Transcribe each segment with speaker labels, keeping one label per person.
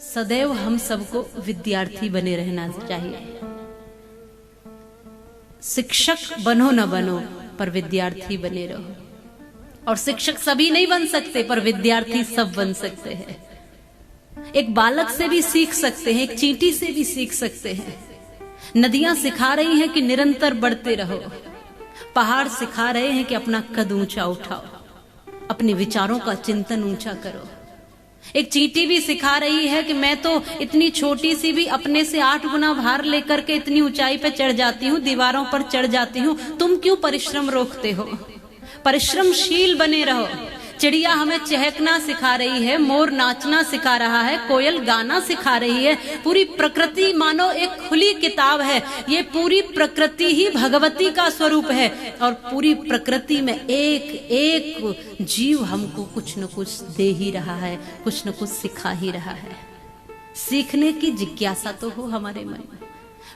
Speaker 1: सदैव हम सबको विद्यार्थी बने रहना चाहिए। शिक्षक बनो न बनो, पर विद्यार्थी बने रहो। और शिक्षक सभी नहीं बन सकते, पर विद्यार्थी सब बन सकते हैं। एक बालक से भी सीख सकते हैं, एक चींटी से भी सीख सकते हैं। नदियां सिखा रही हैं कि निरंतर बढ़ते रहो। पहाड़ सिखा रहे हैं कि अपना कद ऊंचा उठाओ, अपने विचारों का चिंतन ऊंचा करो। एक चींटी भी सिखा रही है कि मैं तो इतनी छोटी सी भी अपने से 8 गुना भार लेकर के इतनी ऊंचाई पे चढ़ जाती हूँ, दीवारों पर चढ़ जाती हूँ। तुम क्यों परिश्रम रोकते हो? परिश्रमशील बने रहो। चिड़िया हमें चहकना सिखा रही है, मोर नाचना सिखा रहा है, कोयल गाना सिखा रही है। पूरी प्रकृति मानो एक खुली किताब है। ये पूरी प्रकृति ही भगवती का स्वरूप है। और पूरी प्रकृति में एक एक जीव हमको कुछ न कुछ दे ही रहा है, कुछ न कुछ सिखा ही रहा है। सीखने की जिज्ञासा तो हो हमारे मन में,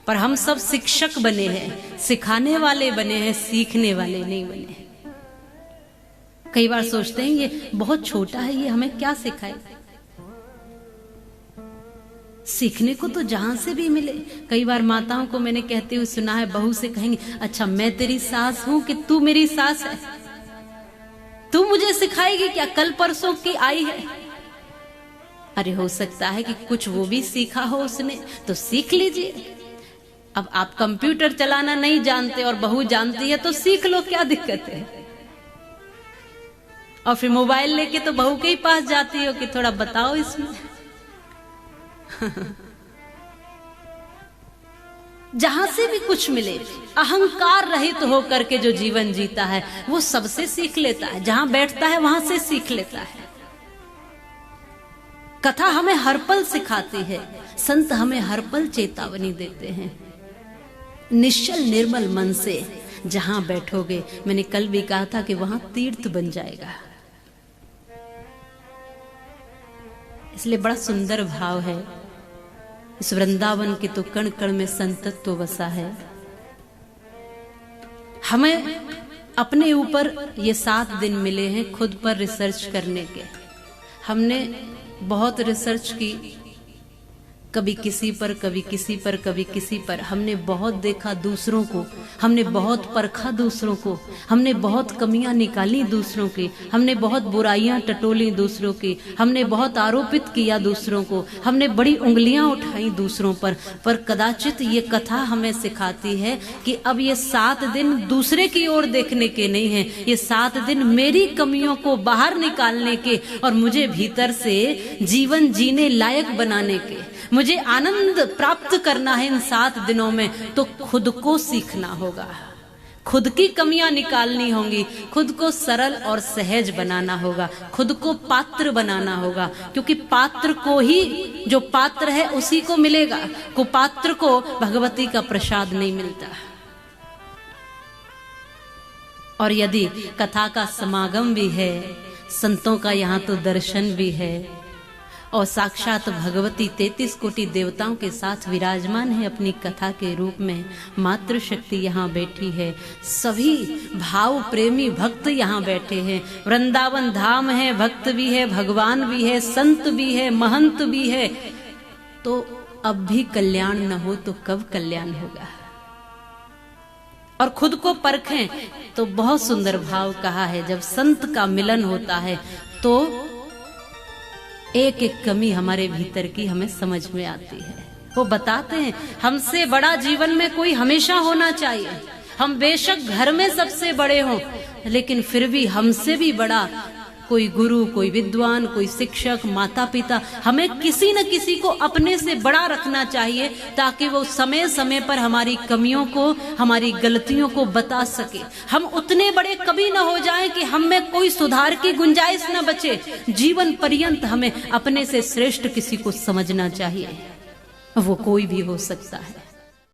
Speaker 1: पर हम सब शिक्षक बने हैं, सिखाने वाले बने हैं, सीखने वाले नहीं बने। कई बार सोचते हैं ये बहुत छोटा है, ये हमें क्या सिखाए। सीखने को तो जहां से भी मिले। कई बार माताओं को मैंने कहते हुए सुना है, बहू से कहेंगे, अच्छा मैं तेरी सास हूं कि तू मेरी सास है? तू मुझे सिखाएगी क्या? कल परसों की आई है। अरे हो सकता है कि कुछ वो भी सीखा हो उसने, तो सीख लीजिए। अब आप कंप्यूटर चलाना नहीं जानते और बहू जानती है तो सीख लो, क्या दिक्कत है? और फिर मोबाइल लेके तो बहू के ही पास जाती हो कि थोड़ा बताओ इसमें। जहां से भी कुछ मिले, अहंकार रहित होकर के जो जीवन जीता है वो सबसे सीख लेता है। जहां बैठता है वहां से सीख लेता है। कथा हमें हर पल सिखाती है, संत हमें हर पल चेतावनी देते हैं। निश्चल निर्मल मन से जहां बैठोगे, मैंने कल भी कहा था कि वहां तीर्थ बन जाएगा। इसलिए बड़ा सुंदर भाव है। इस वृंदावन के तो कण कण में संतत्व बसा है। हमें अपने ऊपर ये 7 दिन मिले हैं खुद पर रिसर्च करने के। हमने बहुत रिसर्च की, कभी किसी पर, कभी किसी पर, कभी किसी पर। हमने बहुत देखा दूसरों को, हमने बहुत परखा दूसरों को, हमने बहुत कमियां निकाली दूसरों की, हमने बहुत बुराइयां टटोली दूसरों की, हमने बहुत आरोपित किया दूसरों को, हमने बड़ी उंगलियां उठाई दूसरों पर कदाचित ये कथा हमें सिखाती है कि अब ये 7 दिन दूसरे की ओर देखने के नहीं है। ये 7 दिन मेरी कमियों को बाहर निकालने के और मुझे भीतर से जीवन जीने लायक बनाने के। मुझे आनंद प्राप्त करना है इन 7 दिनों में, तो खुद को सीखना होगा, खुद की कमियां निकालनी होंगी, खुद को सरल और सहज बनाना होगा, खुद को पात्र बनाना होगा। क्योंकि पात्र को ही, जो पात्र है उसी को मिलेगा, कुपात्र को भगवती का प्रसाद नहीं मिलता। और यदि कथा का समागम भी है, संतों का यहाँ तो दर्शन भी है, और साक्षात भगवती 33 कोटि देवताओं के साथ विराजमान है अपनी कथा के रूप में। मातृशक्ति यहाँ बैठी है, सभी भाव प्रेमी भक्त यहाँ बैठे हैं। वृंदावन धाम है, भक्त भी है, भगवान भी है, संत भी है, महंत भी है। तो अब भी कल्याण न हो तो कब कल्याण होगा? और खुद को परखें तो बहुत सुंदर भाव कहा है, जब संत का मिलन होता है तो एक एक कमी हमारे भीतर की हमें समझ में आती है। वो बताते हैं हमसे बड़ा जीवन में कोई हमेशा होना चाहिए। हम बेशक घर में सबसे बड़े हों, लेकिन फिर भी हमसे भी बड़ा कोई गुरु, कोई विद्वान, कोई शिक्षक, माता पिता, हमें किसी न किसी को अपने से बड़ा रखना चाहिए, ताकि वो समय समय पर हमारी कमियों को, हमारी गलतियों को बता सके। हम उतने बड़े कभी न हो जाएं कि हम में कोई सुधार की गुंजाइश न बचे। जीवन पर्यंत हमें अपने से श्रेष्ठ किसी को समझना चाहिए, वो कोई भी हो सकता है।